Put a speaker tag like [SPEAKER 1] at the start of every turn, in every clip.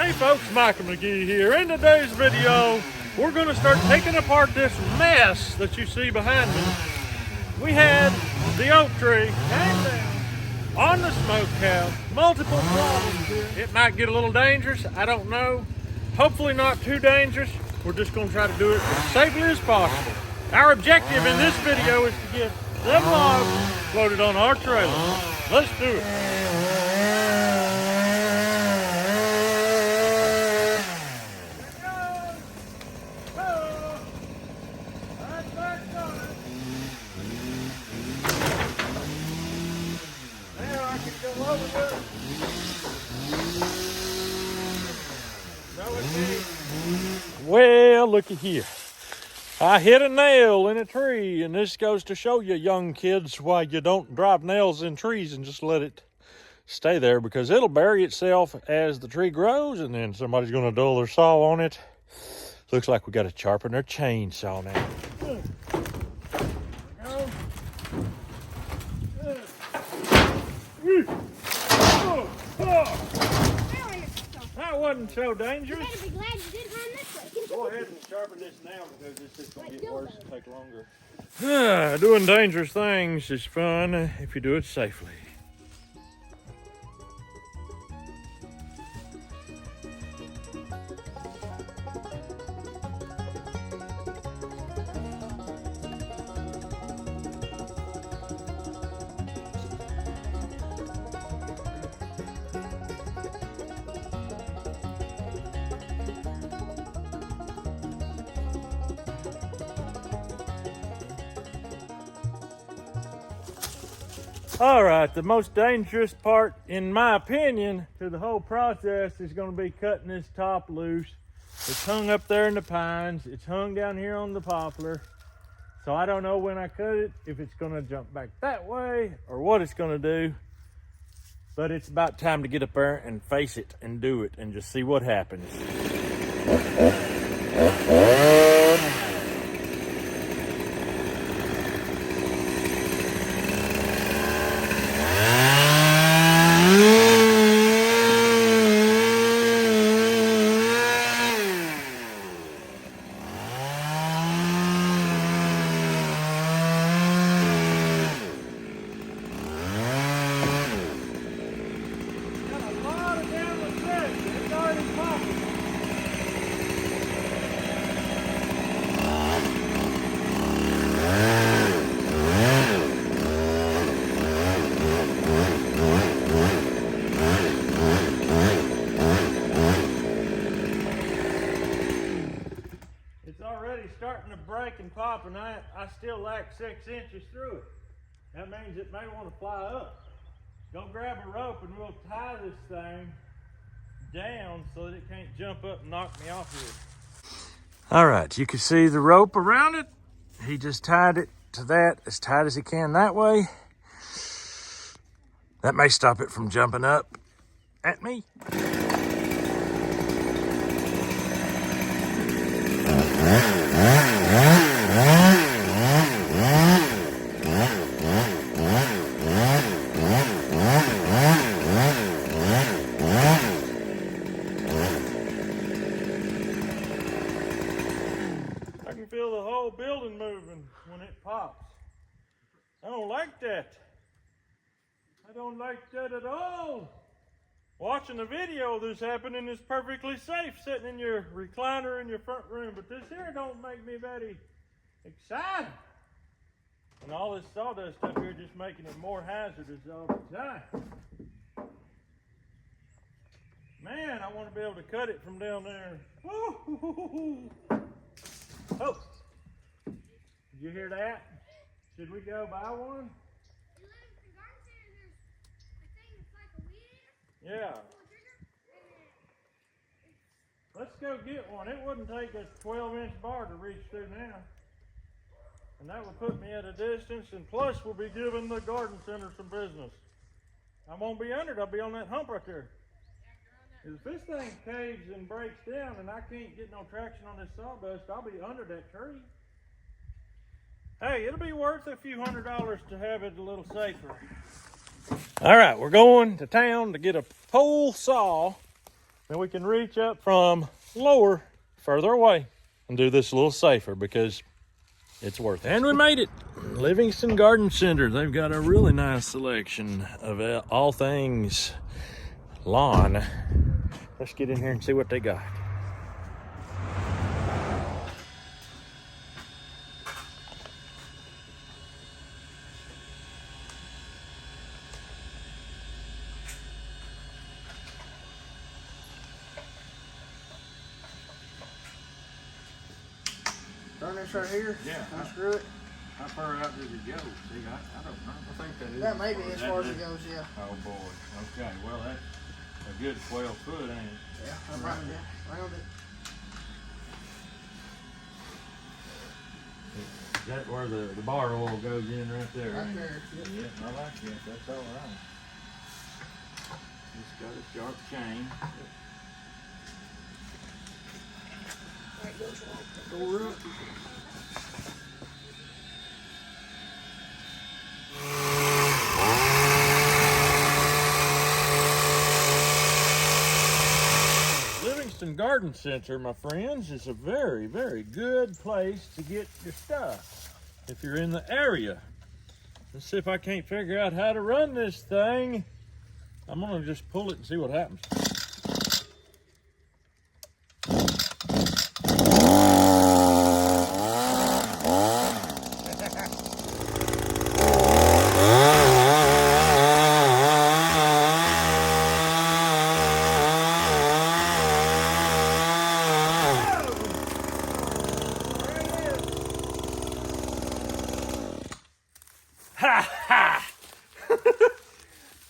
[SPEAKER 1] Hey folks, Michael McGee here. In today's video, we're going to start taking apart this mess that you see behind me. We had the oak tree came down on the smokehouse, multiple problems here. It might get a little dangerous, I don't know. Hopefully not too dangerous. We're just going to try to do it as safely as possible. Our objective in this video is to get 7 logs loaded on our trailer. Let's do it. Well, looky here. I hit a nail in a tree, and this goes to show you young kids why you don't drive nails in trees and just let it stay there, because it'll bury itself as the tree grows, and then somebody's going to dull their saw on it. Looks like we got a Sharpener chainsaw now. That wasn't so dangerous.
[SPEAKER 2] You better be glad you did run this way.
[SPEAKER 1] Go ahead and sharpen this now, because this is going to get worse and take longer. Doing dangerous things is fun if you do it safely. All right, the most dangerous part, in my opinion, to the whole process is going to be cutting this top loose. It's hung up there in the pines. It's hung down here on the poplar. So I don't know when I cut it, if it's going to jump back that way or what it's going to do. But it's about time to get up there and face it and do it and just see what happens. Starting to break and pop, and I still lack 6 inches through it. That means it may want to fly up. Go grab a rope and we'll tie this thing down so that it can't jump up and knock me off here. All right, you can see the rope around it. He just tied it to that as tight as he can that way. That may stop it from jumping up at me. I can feel the whole building moving when it pops. I don't like that. I don't like that at all. Watching the video of this happening is perfectly safe, sitting in your recliner in your front room, but this here don't make me very excited. And all this sawdust up here just making it more hazardous all the time. Man, I want to be able to cut it from down there. Woo-hoo-hoo-hoo. Oh, did you hear that? Should we go buy one? Yeah. Let's go get one. It wouldn't take a 12-inch bar to reach through now. And that will put me at a distance, and plus we'll be giving the garden center some business. I won't be under it. I'll be on that hump right there. If this thing caves and breaks down and I can't get no traction on this sawdust, I'll be under that tree. Hey, it'll be worth a few $100s to have it a little safer. All right, we're going to town to get a pole saw then we can reach up from lower, further away, and do this a little safer because it's worth it. And we made it. Livingston Garden Center. They've got a really nice selection of all things lawn. Let's get in here and see what they got.
[SPEAKER 3] Turn this right here?
[SPEAKER 1] Yeah.
[SPEAKER 3] Unscrew it?
[SPEAKER 1] How far out does it go? See, I don't know. I think that is.
[SPEAKER 3] That may be as far as it goes, yeah.
[SPEAKER 1] Oh boy. Okay, well that's a good 12 foot, ain't it?
[SPEAKER 3] Yeah, I'm right there. Round it.
[SPEAKER 1] Is that where the bar oil goes in right there?
[SPEAKER 3] Right
[SPEAKER 1] ain't it?
[SPEAKER 3] there. Yep.
[SPEAKER 1] Yeah, I like that. That's all right. It's got a sharp chain.
[SPEAKER 3] Right, goes right. Go up.
[SPEAKER 1] Livingston Garden Center, my friends, is a very, very good place to get your stuff if you're in the area. Let's see if I can't figure out how to run this thing. I'm gonna just pull it and see what happens.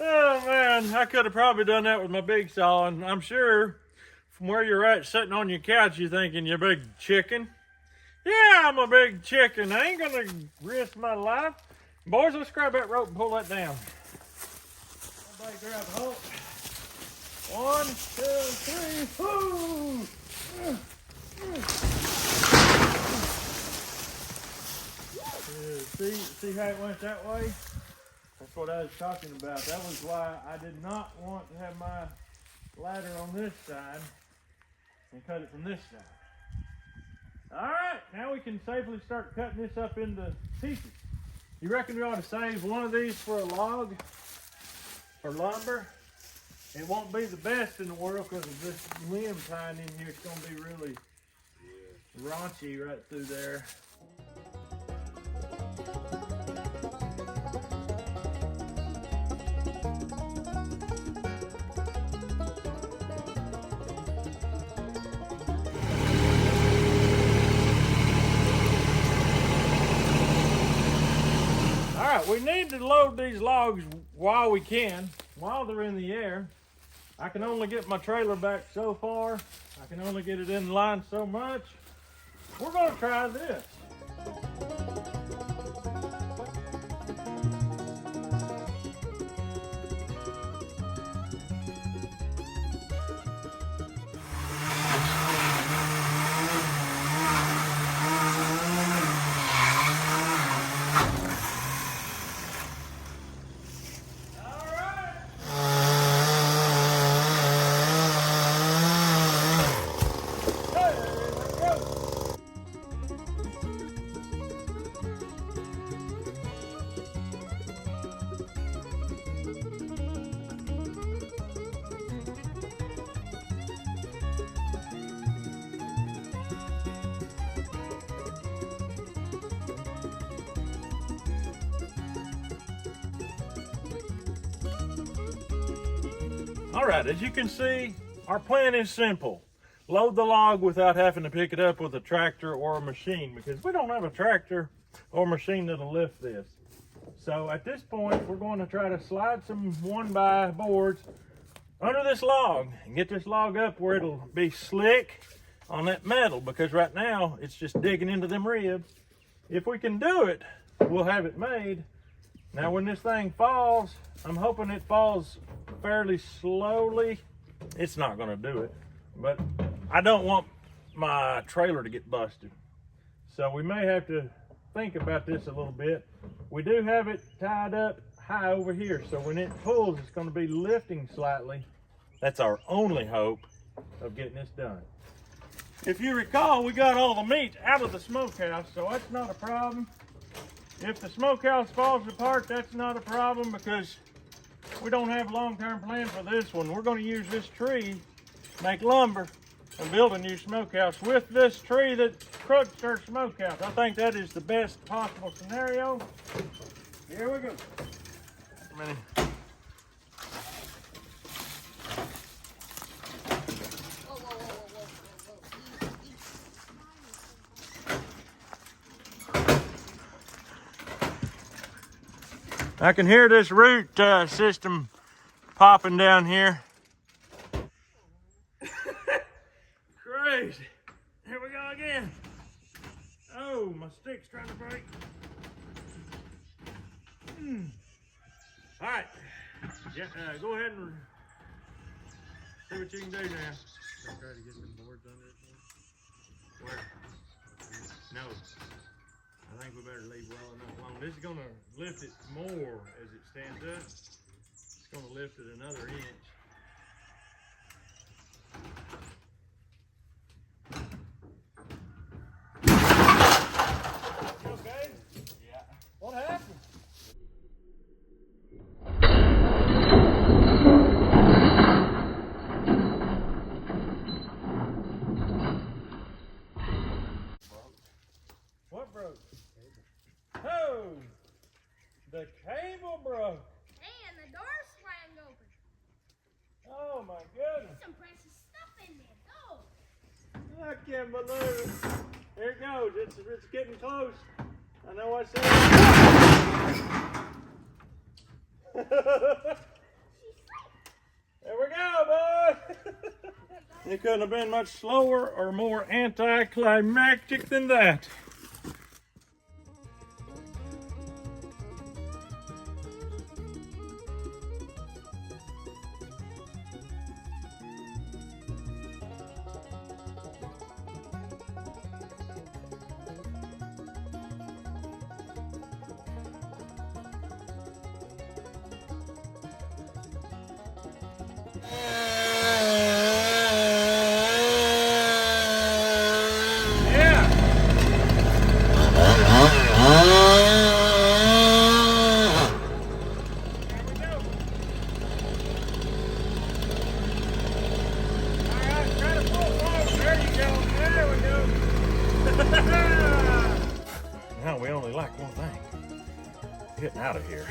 [SPEAKER 1] Oh man, I could have probably done that with my big saw, and I'm sure from where you're at sitting on your couch you're thinking you're a big chicken. Yeah, I'm a big chicken. I ain't gonna risk my life. Boys, let's grab that rope and pull that down. Everybody grab a hold. 1, 2, 3. See how it went that way? That's what I was talking about. That was why I did not want to have my ladder on this side and cut it from this side. All right, now we can safely start cutting this up into pieces. You reckon we ought to save one of these for a log or lumber? It won't be the best in the world because of this limb tying in here. It's going to be really raunchy right through there. We need to load these logs while we can, while they're in the air. I can only get my trailer back so far. I can only get it in line so much. We're going to try this. All right, as you can see, our plan is simple. Load the log without having to pick it up with a tractor or a machine because we don't have a tractor or machine that'll lift this. So at this point, we're going to try to slide some 1x boards under this log and get this log up where it'll be slick on that metal because right now it's just digging into them ribs. If we can do it, we'll have it made. Now when this thing falls, I'm hoping it falls fairly slowly. It's not going to do it, but I don't want my trailer to get busted. So we may have to think about this a little bit. We do have it tied up high over here, so when it pulls, it's going to be lifting slightly. That's our only hope. of getting this done. If you recall, we got all the meat out of the smokehouse, so that's not a problem. If the smokehouse falls apart, that's not a problem because we don't have a long-term plan for this one. We're going to use this tree, make lumber, and build a new smokehouse with this tree that crushed our smokehouse. I think that is the best possible scenario. Here we go. I can hear this root system popping down here. Crazy. Here we go again. Oh, my stick's trying to break. All right. Yeah, go ahead and see what you can do now. Try to get some boards under it. Where? No. I think we better leave well enough alone. This is going to lift it more as it stands up. It's going to lift it another inch. You okay? Yeah. What happened? What broke? Oh, the cable broke.
[SPEAKER 2] And the door swung open.
[SPEAKER 1] Oh my goodness.
[SPEAKER 2] There's some precious stuff in there. Go.
[SPEAKER 1] I can't believe it. Here it goes. It's getting close. I know I said it. There we go, boy. It couldn't have been much slower or more anticlimactic than that. Now we only lack one thing. Getting out of here.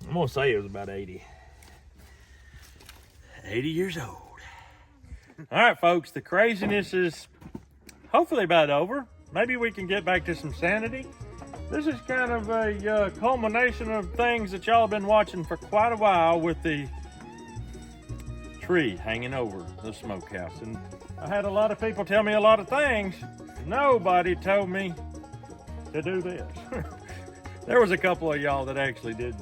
[SPEAKER 1] I'm gonna say it was about 80 years old. All right, folks, the craziness is hopefully about over. Maybe we can get back to some sanity. This is kind of a culmination of things that y'all have been watching for quite a while with the tree hanging over the smokehouse. And I had a lot of people tell me a lot of things. Nobody told me to do this. There was a couple of y'all that actually did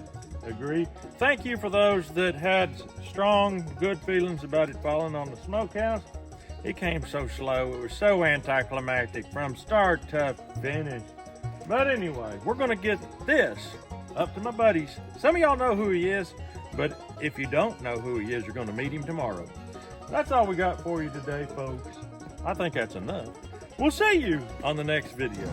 [SPEAKER 1] agree. Thank you for those that had strong, good feelings about it falling on the smokehouse. It came so slow. It was so anticlimactic from start to finish. But anyway, we're gonna get this up to my buddies. Some of y'all know who he is, but if you don't know who he is, you're gonna meet him tomorrow. That's all we got for you today, folks. I think that's enough. We'll see you on the next video.